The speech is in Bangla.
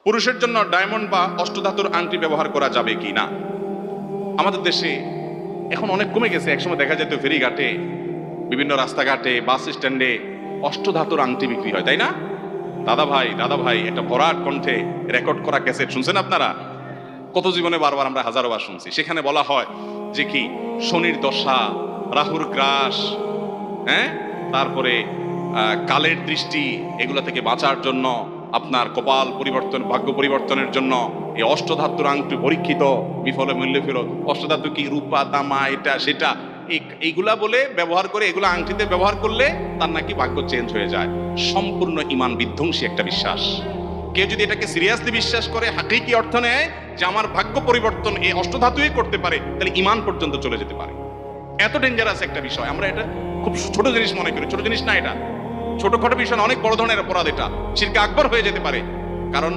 পুরুষের জন্য ডায়মন্ড বা অষ্টধাতুর আংটি ব্যবহার করা যাবে কি না? আমাদের দেশে এখন অনেক কমে গেছে। একসময় দেখা যেত ফেরিঘাটে, বিভিন্ন রাস্তাঘাটে, বাস স্ট্যান্ডে অষ্টধাতুর আংটি বিক্রি হয়, তাই না? দাদা ভাই একটা ভরাট কণ্ঠে রেকর্ড করা ক্যাসেট শুনছেন আপনারা? কত জীবনে বারবার আমরা হাজারো বার শুনছি। সেখানে বলা হয় যে কি শনির দশা, রাহুর গ্রাস, হ্যাঁ, তারপরে কালের দৃষ্টি, এগুলো থেকে বাঁচার জন্য আপনার কপাল পরিবর্তন, ভাগ্য পরিবর্তনের জন্য এই অষ্টধাতুর আংটি পরীক্ষিত, বিফলে মূল্য ফেরত। অষ্টধাতু কি? রূপা, তামা, এটা সেটা, এইগুলা বলে ব্যবহার করে, এগুলা আংটিতে ব্যবহার করলে তার নাকি ভাগ্য চেঞ্জ হয়ে যায়। সম্পূর্ণ ইমান বিধ্বংসী একটা বিশ্বাস। কেউ যদি এটাকে সিরিয়াসলি বিশ্বাস করে, হাকিকি অর্থ নেয় যে আমার ভাগ্য পরিবর্তন এই অষ্টধাতুই করতে পারে, তাহলে ইমান পর্যন্ত চলে যেতে পারে। এত ডেঞ্জারাস একটা বিষয়। আমরা এটা খুব ছোট জিনিস মনে করি। ছোট জিনিস না এটা, ছোটখাটো বিষয় না, অনেক বড় ধরনের অপরাধ এটা। শিরকে আকবার হয়ে যেতে পারে। কারণ